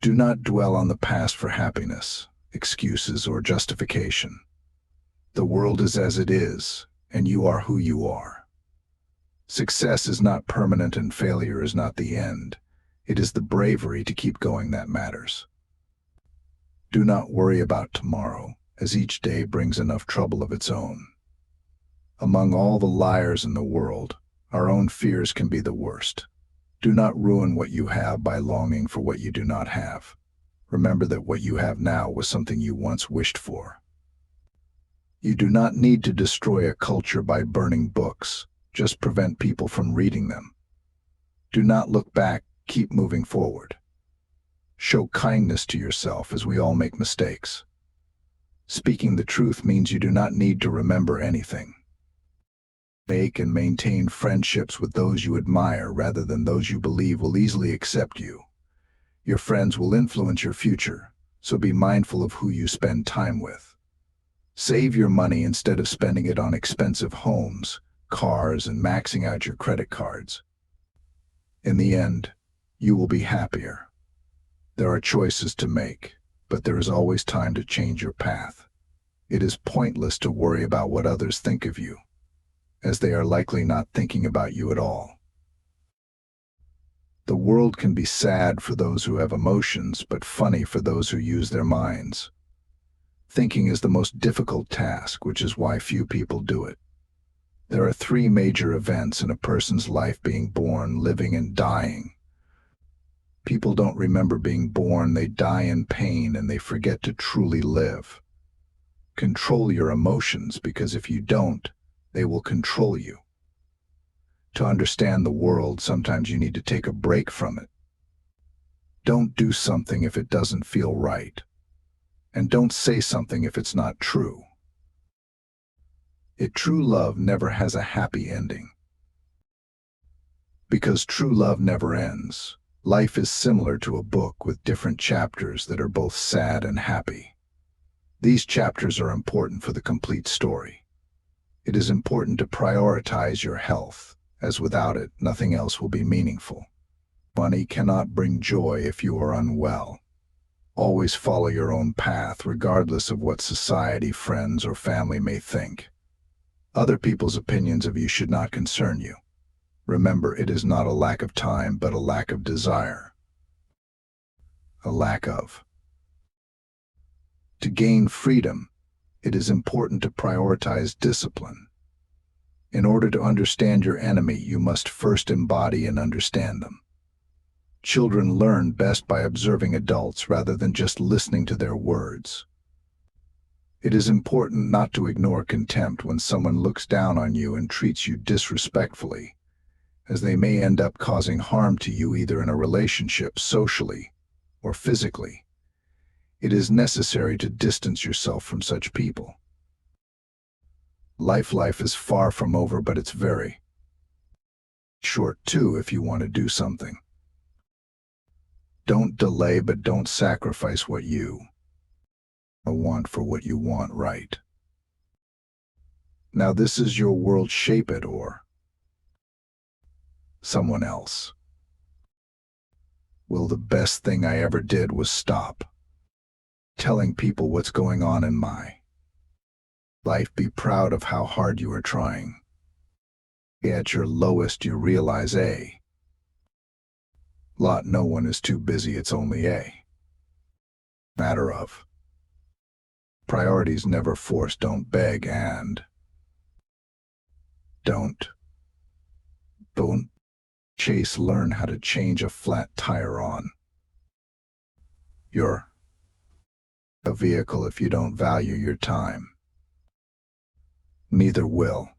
Do not dwell on the past for happiness, excuses, or justification. The world is as it is, and you are who you are. Success is not permanent and failure is not the end. It is the bravery to keep going that matters. Do not worry about tomorrow, as each day brings enough trouble of its own. Among all the liars in the world, our own fears can be the worst. Do not ruin what you have by longing for what you do not have. Remember that what you have now was something you once wished for. You do not need to destroy a culture by burning books. Just prevent people from reading them. Do not look back, keep moving forward. Show kindness to yourself as we all make mistakes. Speaking the truth means you do not need to remember anything. Make and maintain friendships with those you admire rather than those you believe will easily accept you. Your friends will influence your future, so be mindful of who you spend time with. Save your money instead of spending it on expensive homes, cars, and maxing out your credit cards. In the end, you will be happier. There are choices to make, but there is always time to change your path. It is pointless to worry about what others think of you, as they are likely not thinking about you at all. The world can be sad for those who have emotions, but funny for those who use their minds. Thinking is the most difficult task, which is why few people do it. There are three major events in a person's life: being born, living, and dying. People don't remember being born, they die in pain, and they forget to truly live. Control your emotions, because if you don't, they will control you. To understand the world, sometimes you need to take a break from it. Don't do something if it doesn't feel right. And don't say something if it's not true. True love never has a happy ending. Because true love never ends. Life is similar to a book with different chapters that are both sad and happy. These chapters are important for the complete story. It is important to prioritize your health, as without it, nothing else will be meaningful. Money cannot bring joy if you are unwell. Always follow your own path, regardless of what society, friends, or family may think. Other people's opinions of you should not concern you. Remember, it is not a lack of time, but a lack of desire. A lack of. To gain freedom, it is important to prioritize discipline. In order to understand your enemy, you must first embody and understand them. Children learn best by observing adults rather than just listening to their words. It is important not to ignore contempt when someone looks down on you and treats you disrespectfully, as they may end up causing harm to you either in a relationship, socially, or physically. It is necessary to distance yourself from such people. Life is far from over, but it's very short too if you want to do something. Don't delay, but don't sacrifice what you want for what you want, right? Now this is your world, shape it or someone else. Well, the best thing I ever did was stop telling people what's going on in my life. Be proud of how hard you are trying. At your lowest, you realize no one is too busy, it's only a matter of priorities. Never force, don't beg, and don't chase. Learn how to change a flat tire on your vehicle. If you don't value your time, neither will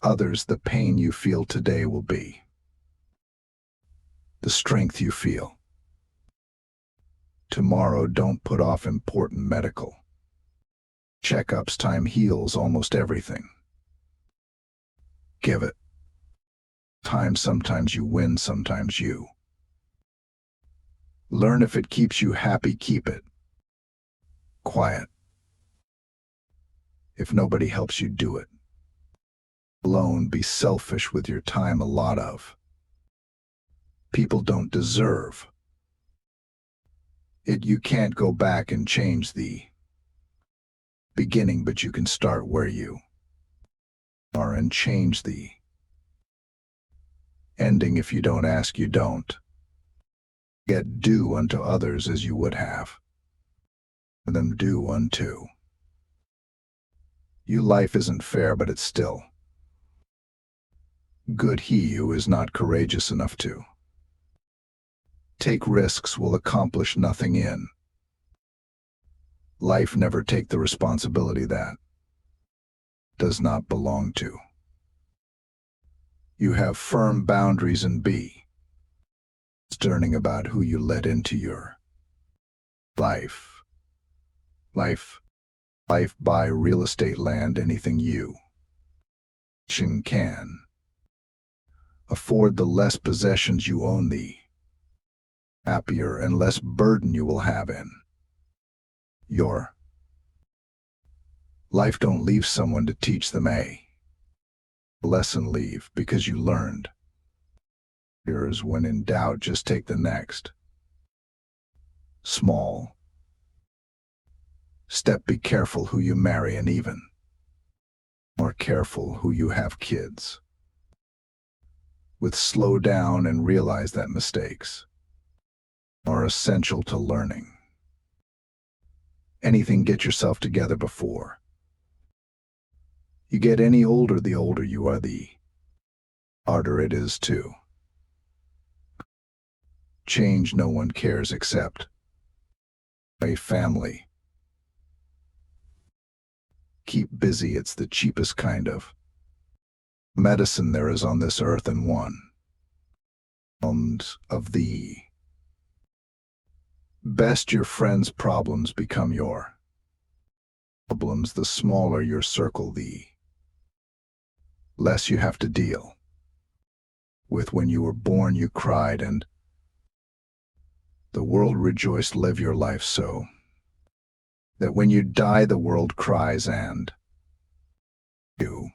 others. The pain you feel today will be the strength you feel tomorrow. Don't put off important medical checkups. Time heals almost everything. Give it time. Sometimes you win, sometimes you learn. If it keeps you happy, keep it quiet. If nobody helps you, do it alone. Be selfish with your time. A lot of people don't deserve You can't go back and change the beginning, but you can start where you are and change the ending. If you don't ask, you don't get. Do unto others as you would have them do unto you. Life isn't fair, but it's still good. He who is not courageous enough to take risks will accomplish nothing in life. Never take the responsibility that does not belong to you. Have firm boundaries and be discerning about who you let into your life. Life. Life. Buy real estate, land, anything you can afford. The less possessions you own, the happier and less burden you will have in your life. Don't leave someone to teach them a lesson. Leave because you learned yours. When in doubt, just take the next small step. Be careful who you marry, and even more careful who you have kids with. Slow down and realize that mistakes are essential to learning anything. Get yourself together before you get any older. The older you are, the harder it is to change. No one cares except a family. Keep busy. It's the cheapest kind of medicine there is on this earth, and one of the best. Your friends' problems become your problems. The smaller your circle, the less you have to deal with. When you were born, you cried, and the world rejoiced. Live your life so that when you die, the world cries and you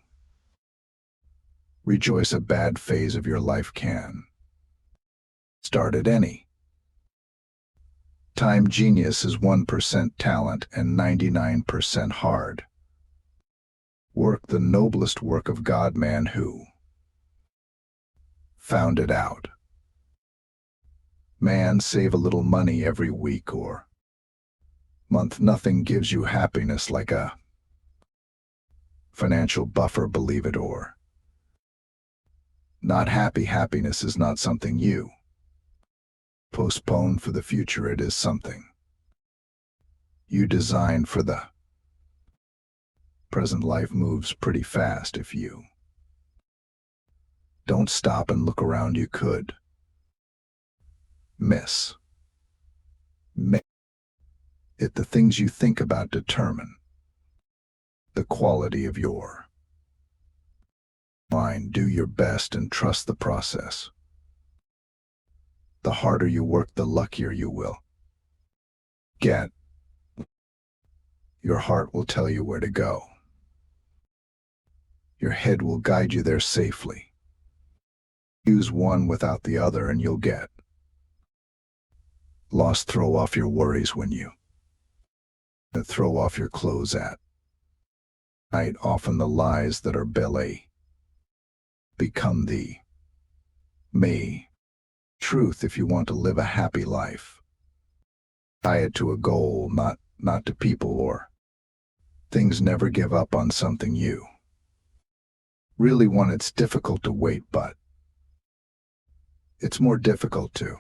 rejoice. A bad phase of your life can start at any time. Genius is 1% talent and 99% hard work. The noblest work of God, man who found it out. Man, save a little money every week or month. Nothing gives you happiness like a financial buffer, believe it or not. Happiness is not something you postpone for the future. It is something you design for the present. Life moves pretty fast. If you don't stop and look around, you could miss it. The things you think about determine the quality of your mind. Do your best and trust the process. The harder you work, the luckier you will get. Your heart will tell you where to go. Your head will guide you there safely. Use one without the other and you'll get lost. Throw off your worries when you throw off your clothes at night. Often the lies that are belly become the truth. If you want to live a happy life, tie it to a goal, not to people or things. Never give up on something you really want. It's difficult to wait, but it's more difficult to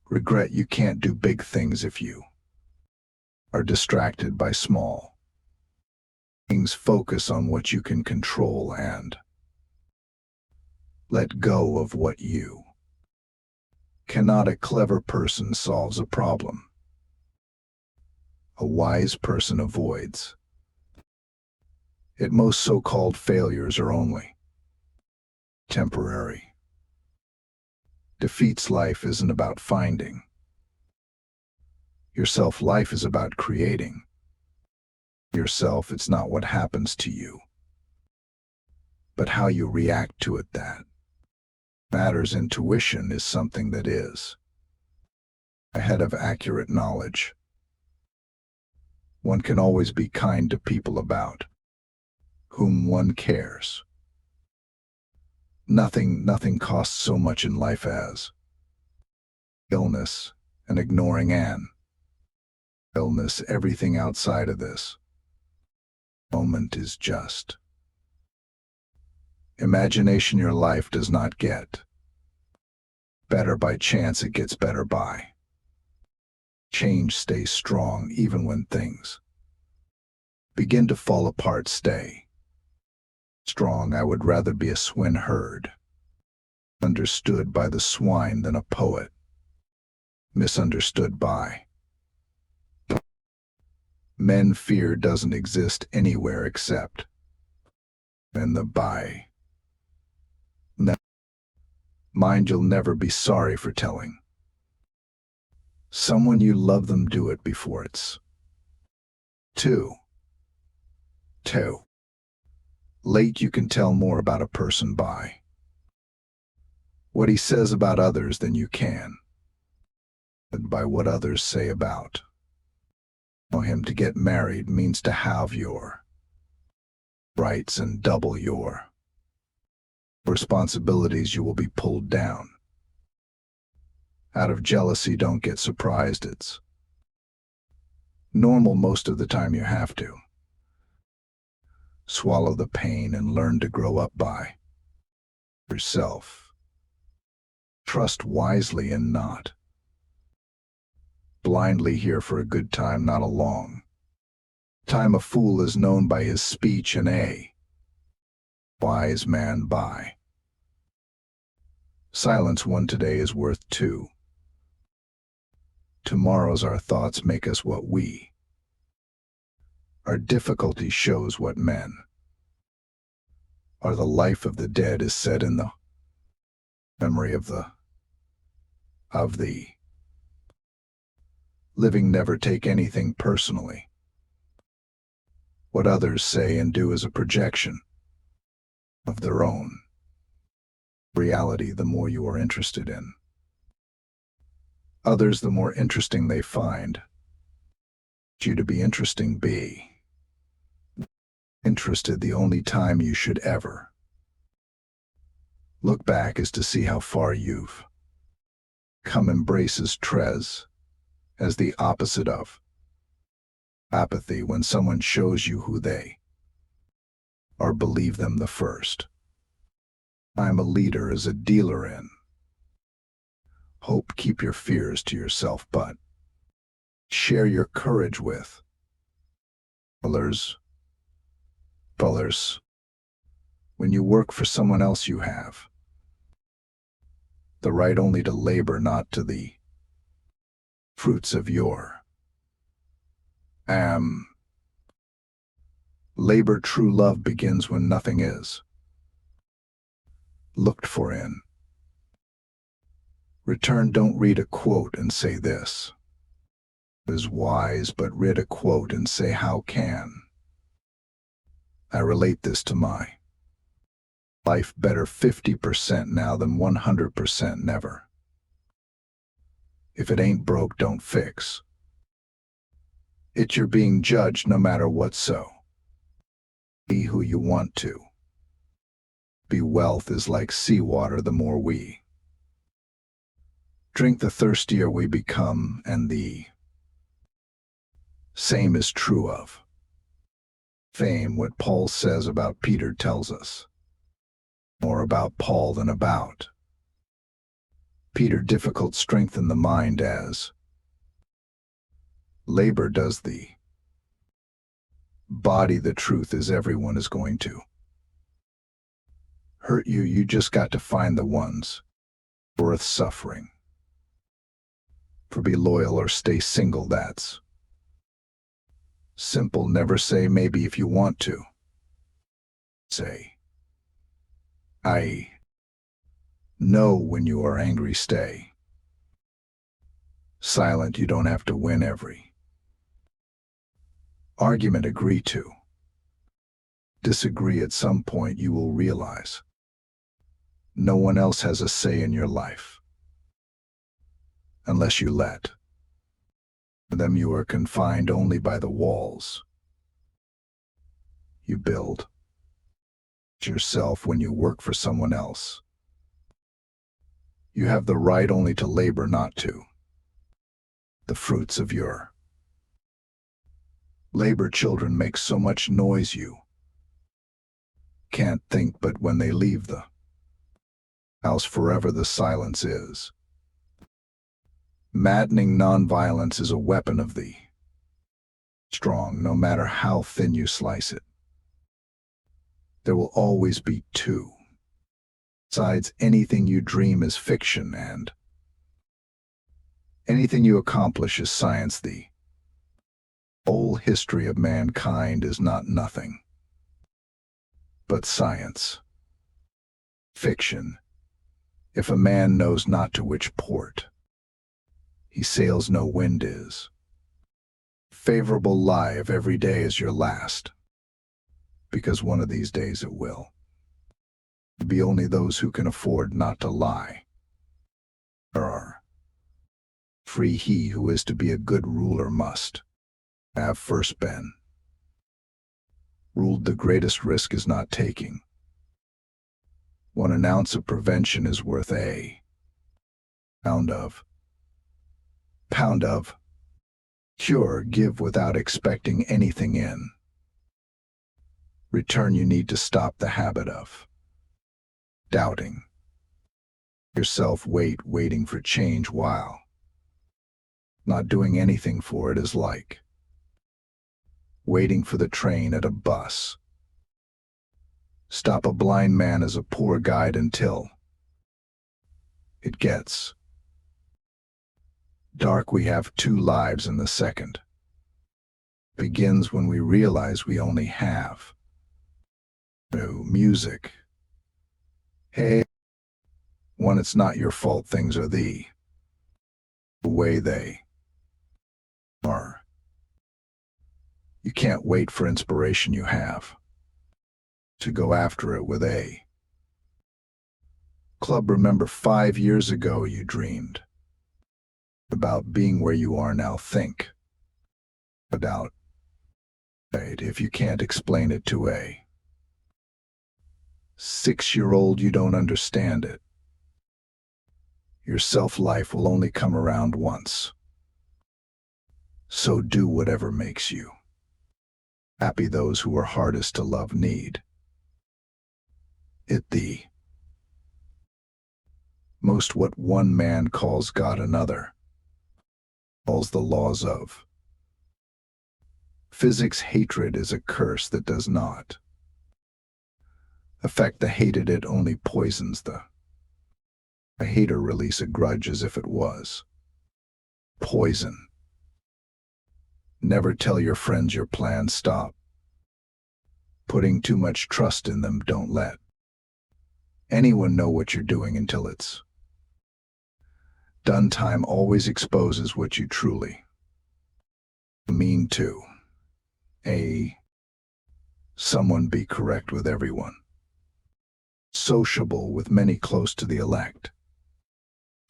regret. You can't do big things if you are distracted by small things. Focus on what you can control and let go of what you cannot. A clever person solves a problem. A wise person avoids it. Most so-called failures are only temporary defeats. Life isn't about finding yourself. Life is about creating yourself. It's not what happens to you, but how you react to it that matters. Intuition is something that is ahead of accurate knowledge. One can always be kind to people about whom one cares. Nothing costs so much in life as illness and ignoring an illness. Everything outside of this moment is just imagination. Your life does not get better by chance, it gets better by change. Stay strong even when things begin to fall apart. Stay strong. I would rather be a swineherd, understood by the swine, than a poet, misunderstood by men. Fear doesn't exist anywhere except in the by mind. You'll never be sorry for telling someone you love them. Do it before it's too late. You can tell more about a person by what he says about others than you can by what others say about him. To get married means to have your rights and double your responsibilities. You will be pulled down out of jealousy. Don't get surprised. It's normal. Most of the time you have to swallow the pain and learn to grow up by yourself. Trust wisely and not blindly. Here for a good time, not a long time. A fool is known by his speech, and a wise man by silence. One today is worth two tomorrows. Our thoughts make us what we are. Difficulty shows what men are. The life of the dead is said in the memory of the living. Never take anything personally. What others say and do is a projection of their own reality. The more you are interested in others, the more interesting they find you to be. Interesting. Be interested. The only time you should ever look back is to see how far you've come. Embraces tres as the opposite of apathy. When someone shows you who they are, believe them the first. I'm a leader as a dealer in hope. Keep your fears to yourself, but share your courage with others. When you work for someone else, you have the right only to labor, not to the fruits of your labor. True love begins when nothing is looked for in return. Don't read a quote and say this is wise, but read a quote and say, how can I relate this to my life better? 50% now than 100% never. If it ain't broke, don't fix it. You're being judged no matter what, so be who you want to be. Wealth is like seawater. The more we drink, the thirstier we become, and the same is true of fame. What Paul says about Peter tells us more about Paul than about Peter. Difficult strengthen the mind as labor does the body. The truth is everyone is going to hurt you. You just got to find the ones worth suffering for. Be loyal or stay single. That's simple. Never say maybe if you want to. Say I know. When you are angry, stay silent. You don't have to win every argument. Agree to disagree. At some point you will realize no one else has a say in your life unless you let For them you are confined only by the walls you build yourself when you work for someone else. You have the right only to labor, not to. The fruits of your labor children make so much noise you can't think, but when they leave the house forever the silence is. Maddening nonviolence is a weapon of the strong, no matter how thin you slice it. There will always be two sides. Anything you dream is fiction, and anything you accomplish is science. The whole history of mankind is not nothing but science. Fiction. If a man knows not to which port he sails, no wind is favorable. Lie of every day is your last, because one of these days it will be. Only those who can afford not to lie are free. He who is to be a good ruler must have first been ruled. The greatest risk is not taking. 1 ounce of prevention is worth a pound of cure. Give without expecting anything in return. You need to stop the habit of doubting yourself. Waiting for change while not doing anything for it is like waiting for the train at a bus stop. A blind man is a poor guide until it gets dark. We have 2 lives, and the second begins when we realize we only have no music. Hey, one, it's not your fault. Things are the way they are. You can't wait for inspiration. You have to go after it with a club. Remember, 5 years ago you dreamed about being where you are now. Think about it. If you can't explain it to a 6-year-old, you don't understand it yourself. Life will only come around once, so do whatever makes you happy. Those who are hardest to love need it the most. What one man calls God, another calls the laws of physics. Hatred is a curse that does not affect the hated. It only poisons the a hater. Release a grudge as if it was poison. Never tell your friends your plans. Stop putting too much trust in them. Don't let anyone know what you're doing until it's done. Time always exposes what you truly mean to a someone. Be correct with everyone, sociable with many, close to the elect,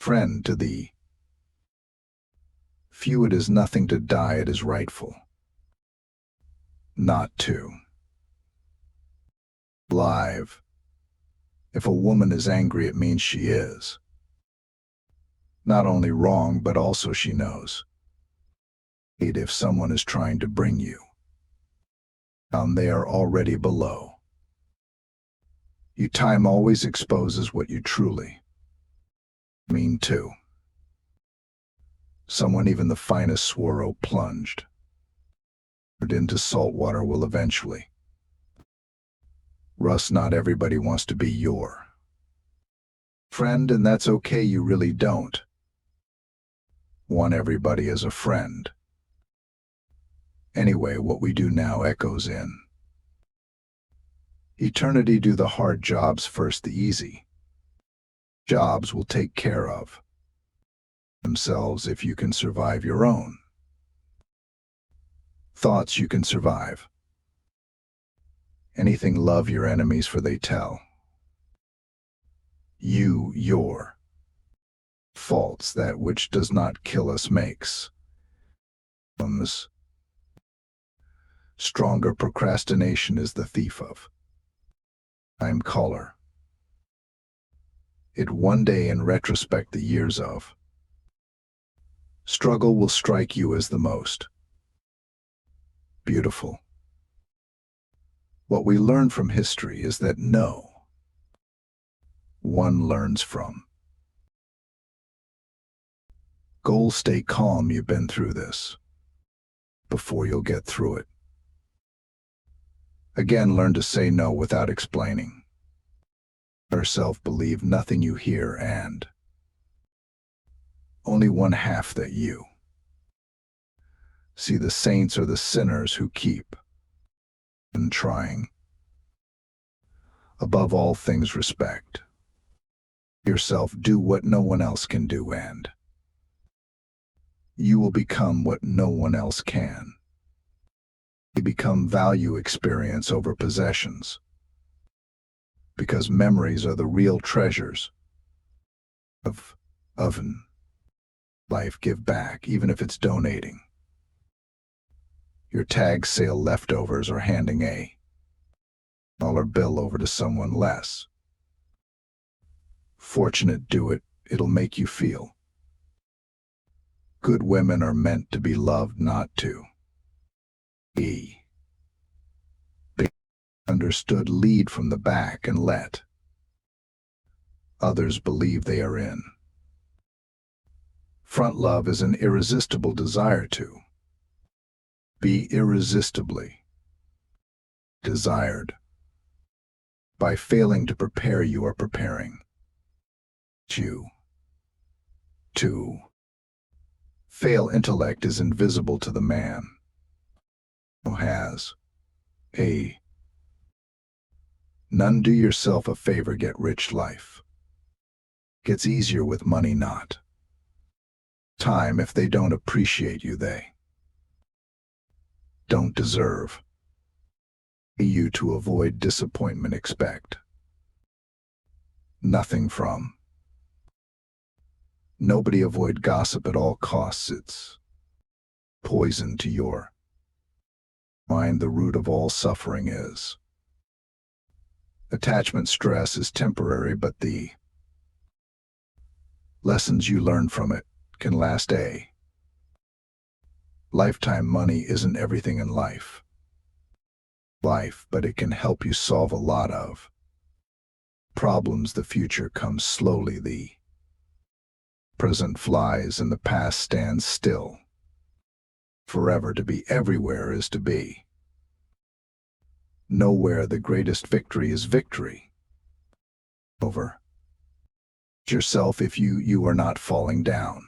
friend to the few. It is nothing to die. It is rightful not to live. If a woman is angry, it means she is not only wrong, but also she knows it. If someone is trying to bring you down, they are already below you. Time always exposes what you truly mean to someone. Even the finest swallow plunged into salt water will eventually rust. Not everybody wants to be your friend, and that's okay. You really don't want everybody as a friend. Anyway, what we do now echoes in eternity. Do the hard jobs first. The easy jobs will take care of themselves. If you can survive your own thoughts, you can survive anything. Love your enemies, for they tell you your faults. That which does not kill us makes This stronger procrastination is the thief of time color. It one day in retrospect the years of struggle will strike you as the most beautiful. What we learn from history is that no one learns from goals. Stay calm, you've been through this before, you'll get through it. Again, learn to say no without explaining. Yourself believe nothing you hear and only one half that you see. The saints are the sinners who keep and trying. Above all things, respect yourself. Do what no one else can do, and you will become what no one else can. You become value experience over possessions, because memories are the real treasures of an life. Give back, even if it's donating your tag sale leftovers or handing a dollar bill over to someone less fortunate. Do it, it'll make you feel good. Women are meant to be loved, not to be understood. Lead from the back and let others believe they are in front. Love is an irresistible desire to be irresistibly desired. By failing to prepare, you are preparing you to fail. Intellect is invisible to the man who has none. Do yourself a favor, get rich. Life gets easier with money, not time. If they don't appreciate you, they don't deserve you. To avoid disappointment, expect nothing from nobody. Avoid gossip at all costs. It's poison to your mind. The root of all suffering is attachment. Stress is temporary, but the lessons you learn from it can last a lifetime. Money isn't everything in life, but it can help you solve a lot of problems. The future comes slowly, the present flies, and the past stands still. Forever. To be everywhere is to be nowhere. The greatest victory is victory over yourself. If you are not falling down,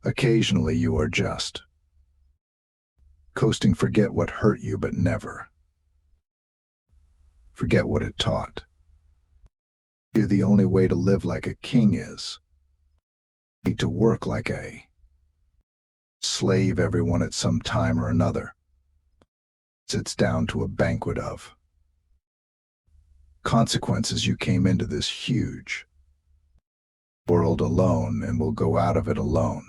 occasionally you are just coasting. Forget what hurt you, but never forget what it taught you. The only way to live like a king is to work like a slave. Everyone at some time or another sits down to a banquet of consequences. You came into this huge world alone and will go out of it alone.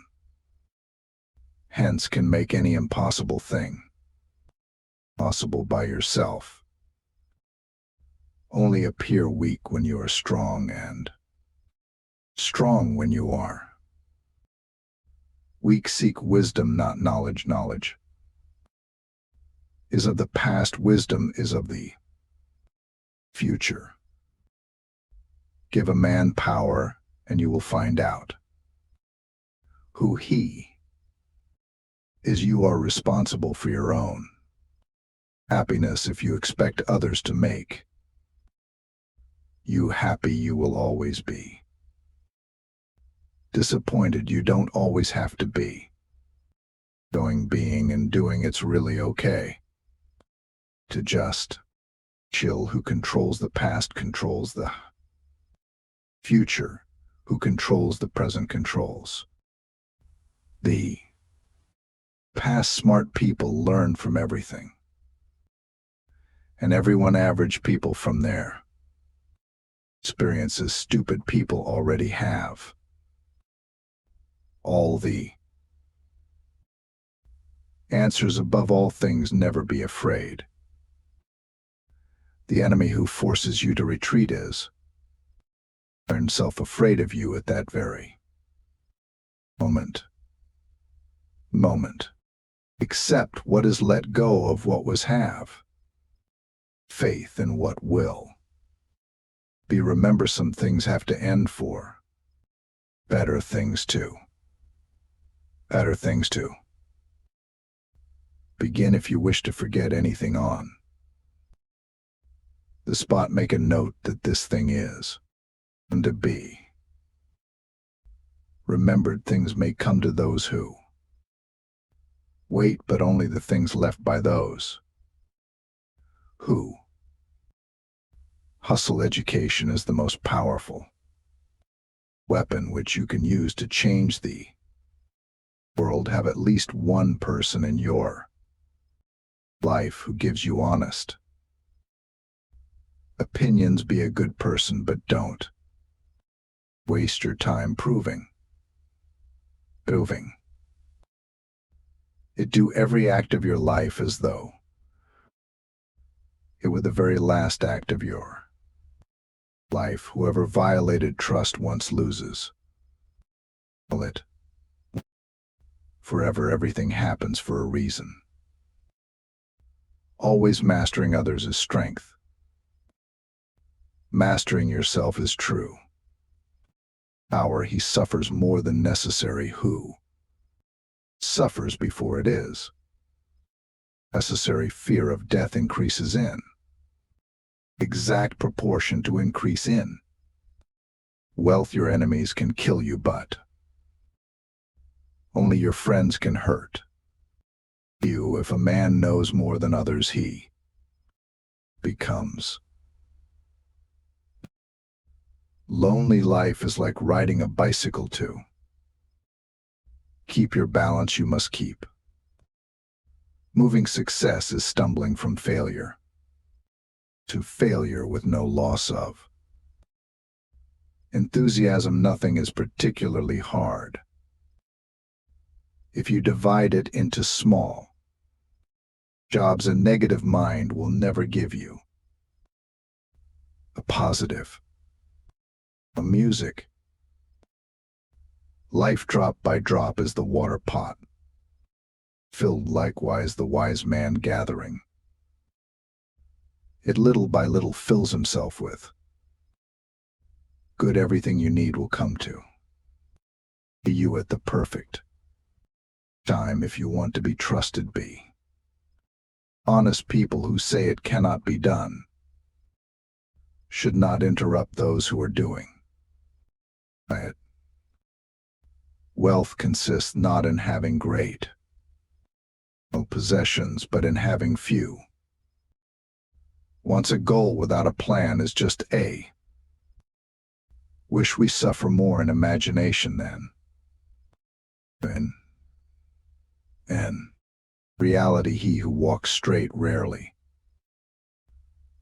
Hence, can make any impossible thing possible by yourself. Only appear weak when you are strong, and strong when you are weak. Seek wisdom, not knowledge. Knowledge is of the past, wisdom is of the future. Give a man power, and you will find out who he is. You are responsible for your own happiness. If you expect others to make you happy, you will always be disappointed. You don't always have to be being and doing. It's really okay to just chill. Who controls the past controls the future. Who controls the present controls the past. Smart people learn from everything, and everyone. Average people from their experiences. Stupid people already have all the Answers above all things, never be afraid. The enemy who forces you to retreat is himself afraid of you at that very moment. Accept what is, let go of what was, have faith in what will be. Remember, some things have to end for better things to begin. If you wish to forget anything on the spot, make a note that this thing is and to be remembered. Things may come to those who wait, but only the things left by those who hustle. Education is the most powerful weapon which you can use to change the world. Have at least one person in your life who gives you honest opinions. Be a good person, but don't waste your time proving it. Do every act of your life as though it were the very last act of your life. Whoever violated trust once loses it forever. Everything happens for a reason. Always mastering others is strength. Mastering yourself is true power. He suffers more than necessary who suffers before it is necessary. Fear of death increases in exact proportion to increase in wealth. Your enemies can kill you, but only your friends can hurt you. If a man knows more than others, he becomes lonely. Life is like riding a bicycle. To keep your balance, you must keep moving. Success is stumbling from failure to failure with no loss of enthusiasm. Nothing is particularly hard if you divide it into small jobs. A negative mind will never give you a positive. Music. Life drop by drop is the water pot filled. Likewise the wise man, gathering it little by little, fills himself with good. Everything you need will come to you at the perfect time. If you want to be trusted, be honest. People who say it cannot be done should not interrupt those who are doing it. Wealth consists not in having great possessions, but in having few. Once a goal without a plan is just a wish. We suffer more in imagination than in reality. He who walks straight rarely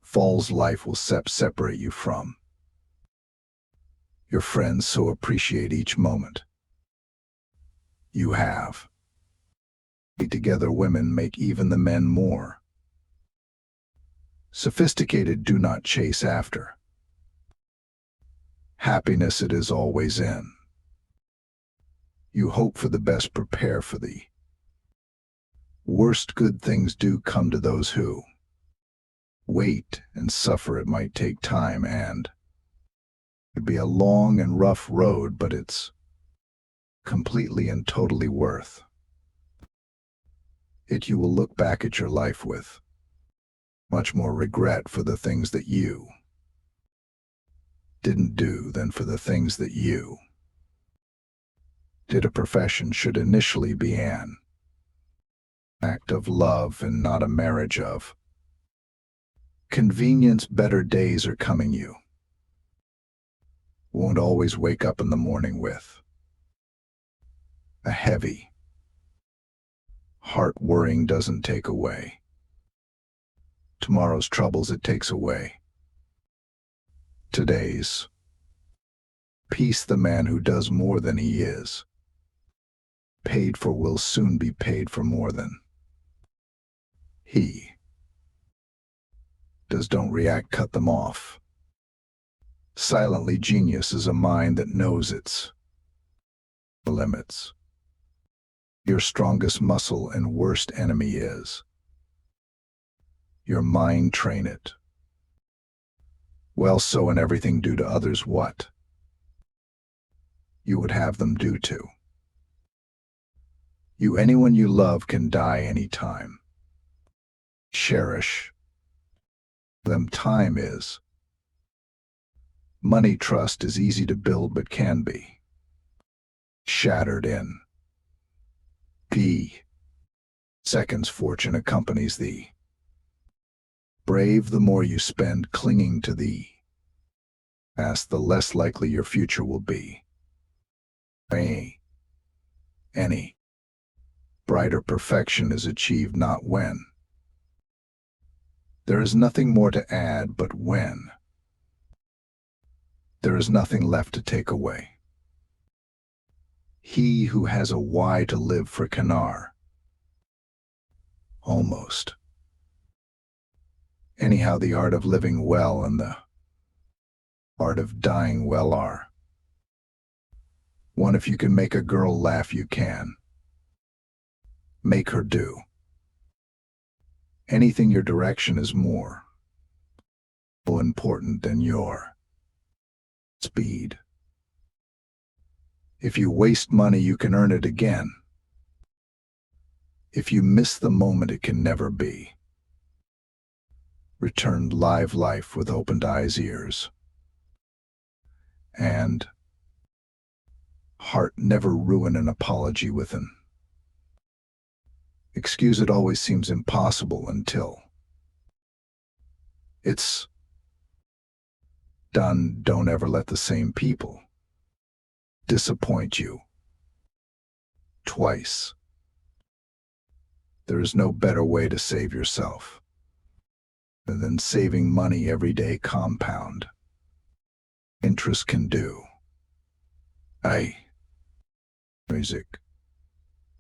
falls. Life will separate you from your friends, so appreciate each moment you have together. Women make even the men more sophisticated. Do not chase after happiness, it is always in you. Hope for the best, prepare for the worst. Good things do come to those who wait and suffer. It might take time and it'd be a long and rough road, but it's completely and totally worth it. You will look back at your life with much more regret for the things that you didn't do than for the things that you did. A profession should initially be an act of love and not a marriage of convenience. Better days are coming. You won't always wake up in the morning with a heavy heart. Worrying doesn't take away tomorrow's troubles, it takes away today's peace. The man who does more than he is paid for will soon be paid for more than He does don't react, cut them off. Silently, genius is a mind that knows its limits. Your strongest muscle and worst enemy is your mind. Train it. Well, so in everything, do to others what you would have them do to you. Anyone you love can die anytime. Cherish them. Time is money. Trust is easy to build but can be shattered in the seconds. Fortune accompanies the brave. The more you spend clinging to the past, the less likely your future will be. Any brighter. Perfection is achieved not when there is nothing more to add, but when there is nothing left to take away. He who has a why to live for canar almost anyhow. The art of living well and the art of dying well are one. If you can make a girl laugh, you can make her do anything. Your direction is more important than your speed. If you waste money, you can earn it again. If you miss the moment, it can never be returned. Live life with opened eyes, ears, and heart. Never ruin an apology with an excuse. It always seems impossible until it's done. Don't ever let the same people disappoint you twice. There is no better way to save yourself than saving money every day. Compound interest can do.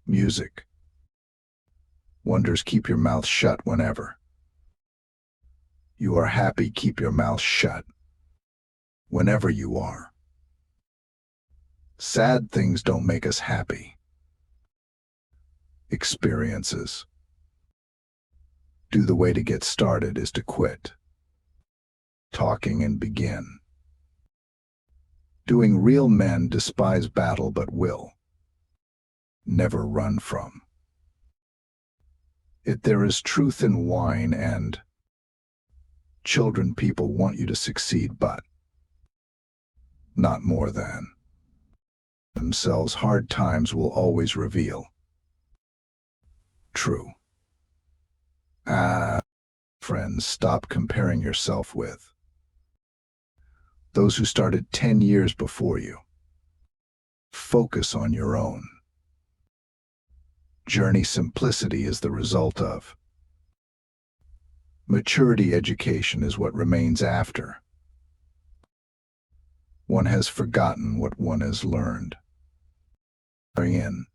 Music wonders. Keep your mouth shut whenever you are happy. Keep your mouth shut whenever you are sad. Things don't make us happy. Experiences do. The way to get started is to quit talking and begin doing. Real men despise battle but will never run from it. There is truth in wine and children. People want you to succeed, but not more than themselves. Hard times will always reveal true friends. Stop comparing yourself with those who started 10 years before you. Focus on your own journey. Simplicity is the result of maturity. Education is what remains after one has forgotten what one has learned. In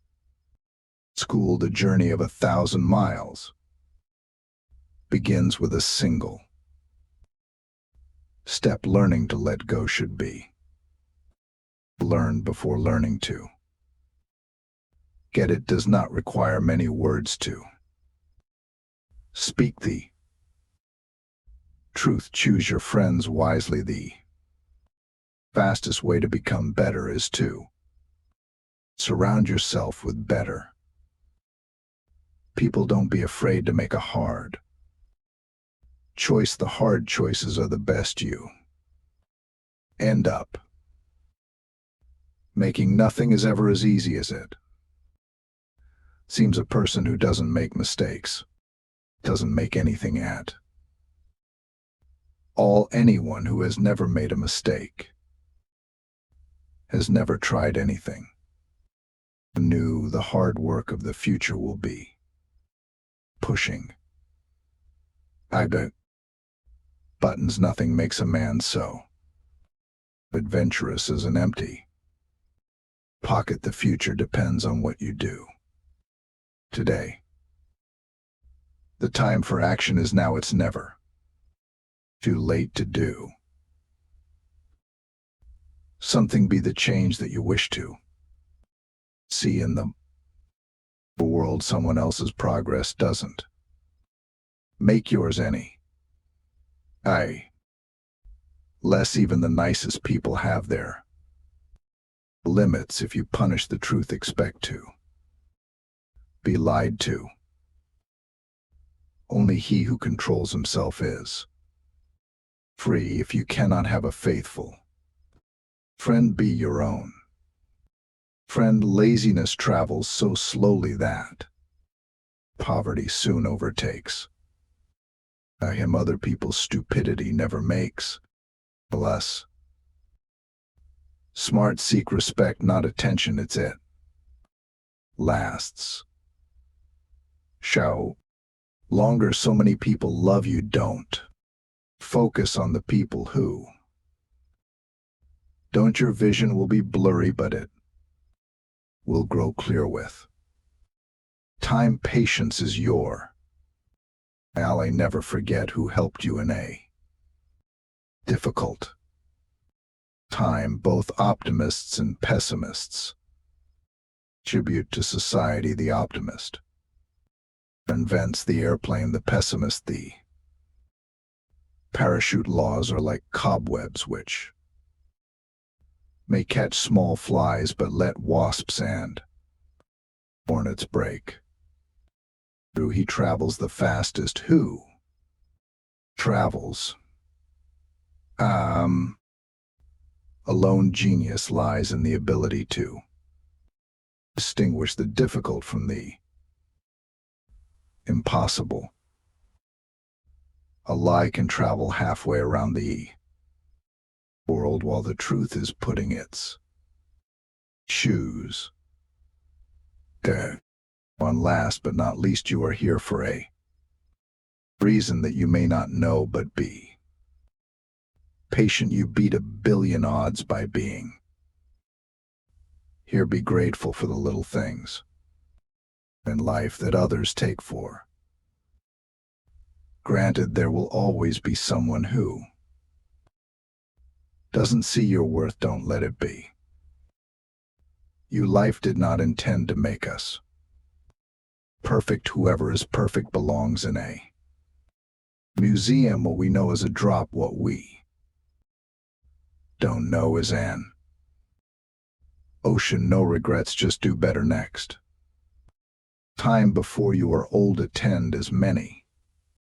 school, the journey of 1,000 miles begins with a single step. Learning to let go should be learned before learning to get. It does not require many words to speak the truth. Choose your friends wisely. The fastest way to become better is to surround yourself with better people. Don't be afraid to make a hard choice. The hard choices are the best. You end up making. Nothing is ever as easy as it seems. A person who doesn't make mistakes doesn't make anything at all. Anyone who has never made a mistake has never tried anything new. The hard work of the future will be pushing buttons. Nothing makes a man so adventurous as an empty pocket. The future depends on what you do today. The time for action is now, it's never too late to do something, be the change that you wish to see in the world. Someone else's progress doesn't make yours any less. Even the nicest people have their limits. If you punish the truth, expect to be lied to. Only he who controls himself is free. If you cannot have a faithful friend, be your own friend. Laziness travels so slowly that poverty soon overtakes him. Other people's stupidity never makes less smart. Seek respect, not attention. It's it lasts show longer. So many people love you. Don't focus on the people who don't. Your vision will be blurry, but it will grow clear with time. Patience is your ally. Never forget who helped you in a difficult time. Both optimists and pessimists tribute to society. The optimist invents the airplane, the pessimist the parachute. Laws are like cobwebs which may catch small flies, but let wasps and hornets break through. He travels the fastest who travels alone. Genius lies in the ability to distinguish the difficult from the impossible. A lie can travel halfway around the world while the truth is putting its shoes on. Last but not least, you are here for a reason that you may not know, but be patient. You beat 1,000,000,000 odds by being here. Be grateful for the little things in life that others take for granted. There will always be someone who doesn't see your worth. Don't let it be you. Life did not intend to make us perfect. Whoever is perfect belongs in a museum. What we know is a drop. What we don't know is an ocean. No regrets, just do better next time. Before you are old, attend as many